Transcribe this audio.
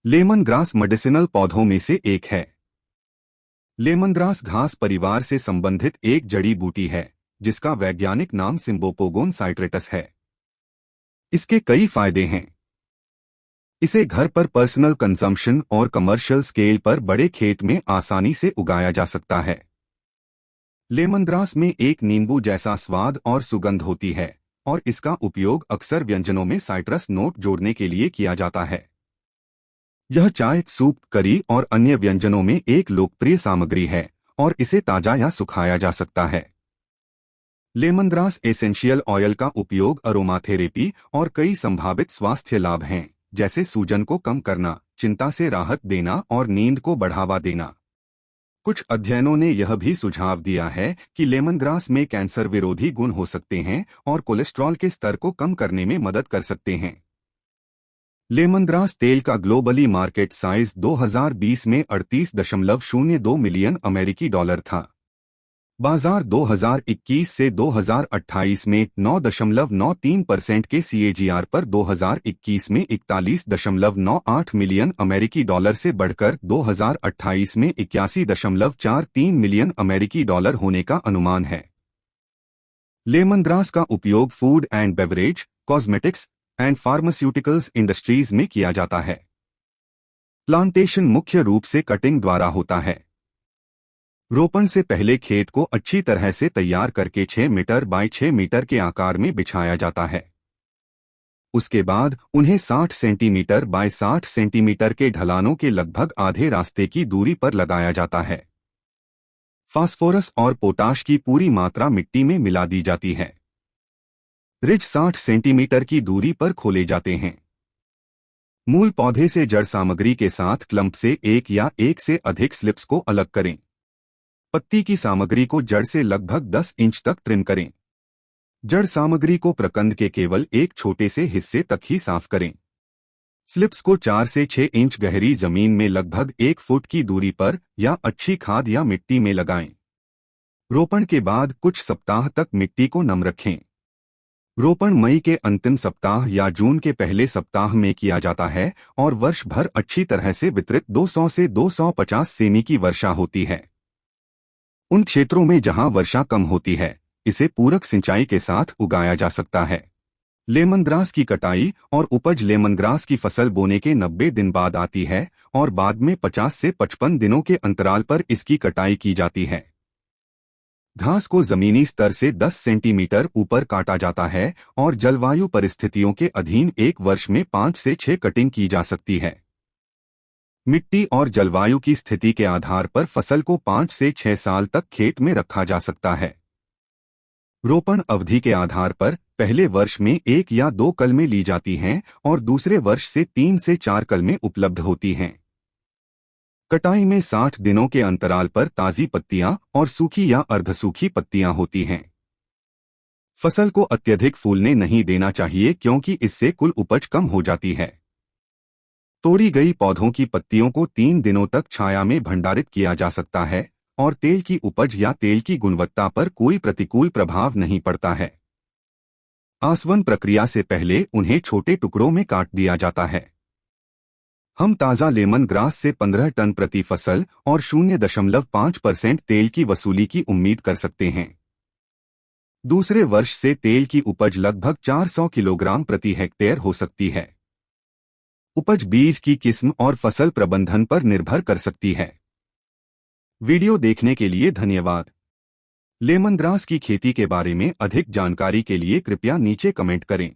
Lemon grass medicinal पौधों में से एक है। लेमन ग्रास घास परिवार से संबंधित एक जड़ी बूटी है जिसका वैज्ञानिक नाम सिम्बोपोगोन साइट्रेटस है। इसके कई फायदे हैं। इसे घर पर पर्सनल कंजम्पशन और कमर्शियल स्केल पर बड़े खेत में आसानी से उगाया जा सकता है। लेमन ग्रास में एक नींबू जैसा स्वाद और सुगंध होती है और इसका उपयोग अक्सर व्यंजनों में साइट्रस नोट जोड़ने के लिए किया जाता है। यह चाय, सूप, करी और अन्य व्यंजनों में एक लोकप्रिय सामग्री है और इसे ताजा या सुखाया जा सकता है। लेमन ग्रास एसेंशियल ऑयल का उपयोग अरोमाथेरेपी और कई संभावित स्वास्थ्य लाभ हैं, जैसे सूजन को कम करना, चिंता से राहत देना और नींद को बढ़ावा देना। कुछ अध्ययनों ने यह भी सुझाव दिया है कि लेमन ग्रास में कैंसर विरोधी गुण हो सकते हैं और कोलेस्ट्रॉल के स्तर को कम करने में मदद कर सकते हैं। लेमन ग्रास तेल का ग्लोबली मार्केट साइज 2020 में 38.02 मिलियन अमेरिकी डॉलर था। बाजार 2021 से 2028 में 9.93% के CAGR पर 2021 में 41.98 मिलियन अमेरिकी डॉलर से बढ़कर 2028 में 81.43 मिलियन अमेरिकी डॉलर होने का अनुमान है। लेमन ग्रास का उपयोग food and beverage, cosmetics and pharmaceuticals industries में किया जाता है। प्लांटेशन मुख्य रूप से कटिंग द्वारा होता है। रोपण से पहले खेत को अच्छी तरह से तैयार करके 6 मीटर बाय 6 मीटर के आकार में बिछाया जाता है। उसके बाद उन्हें 60 सेंटीमीटर बाय 60 सेंटीमीटर के ढलानों के लगभग आधे रास्ते की दूरी पर लगाया जाता है। फास्फोरस और पोटाश की पूरी मात्रा मिट्टी में मिला दी जाती है। रिज 60 सेंटीमीटर की दूरी पर खोले जाते हैं। मूल पौधे से जड़ सामग्री के साथ क्लंप से एक या एक से अधिक स्लिप्स को अलग करें। पत्ती की सामग्री को जड़ से लगभग 10 इंच तक ट्रिम करें। जड़ सामग्री को प्रकंद के केवल एक छोटे से हिस्से तक ही साफ करें। स्लिप्स को 4 से 6 इंच गहरी जमीन में लगभग 1 फुट की दूरी पर या अच्छी खाद या मिट्टी में लगाएं। रोपण के बाद कुछ सप्ताह तक मिट्टी को नम रखें। रोपण मई के अंतिम सप्ताह या जून के पहले सप्ताह में किया जाता है और वर्ष भर अच्छी तरह से वितरित 200 से 250 सेमी की वर्षा होती है। उन क्षेत्रों में जहां वर्षा कम होती है, इसे पूरक सिंचाई के साथ उगाया जा सकता है। लेमन ग्रास की कटाई और उपज लेमन ग्रास की फसल बोने के 90 दिन बाद आती है और बाद में 50 से 55 दिनों के अंतराल पर इसकी कटाई की जाती है। घास को जमीनी स्तर से 10 सेंटीमीटर ऊपर काटा जाता है और जलवायु परिस्थितियों के अधीन एक वर्ष में 5 से 6 कटिंग की जा सकती है। मिट्टी और जलवायु की स्थिति के आधार पर फसल को 5 से 6 साल तक खेत में रखा जा सकता है। रोपण अवधि के आधार पर पहले वर्ष में 1 या 2 कलमें ली जाती हैं और दूसरे वर्ष से 3 से 4 कलमें उपलब्ध होती हैं। कटाई में 60 दिनों के अंतराल पर ताज़ी पत्तियां और सूखी या अर्धसूखी पत्तियां होती हैं। फसल को अत्यधिक फूलने नहीं देना चाहिए क्योंकि इससे कुल उपज कम हो जाती है। तोड़ी गई पौधों की पत्तियों को 3 दिनों तक छाया में भंडारित किया जा सकता है और तेल की उपज या तेल की गुणवत्ता पर कोई प्रतिकूल प्रभाव नहीं पड़ता है। आसवन प्रक्रिया से पहले उन्हें छोटे टुकड़ों में काट दिया जाता है। हम ताज़ा लेमन ग्रास से 15 टन प्रति फसल और 0.5% तेल की वसूली की उम्मीद कर सकते हैं। दूसरे वर्ष से तेल की उपज लगभग 400 किलोग्राम प्रति हेक्टेयर हो सकती है। उपज बीज की किस्म और फसल प्रबंधन पर निर्भर कर सकती है। वीडियो देखने के लिए धन्यवाद। लेमन ग्रास की खेती के बारे में अधिक जानकारी के लिए कृपया नीचे कमेंट करें।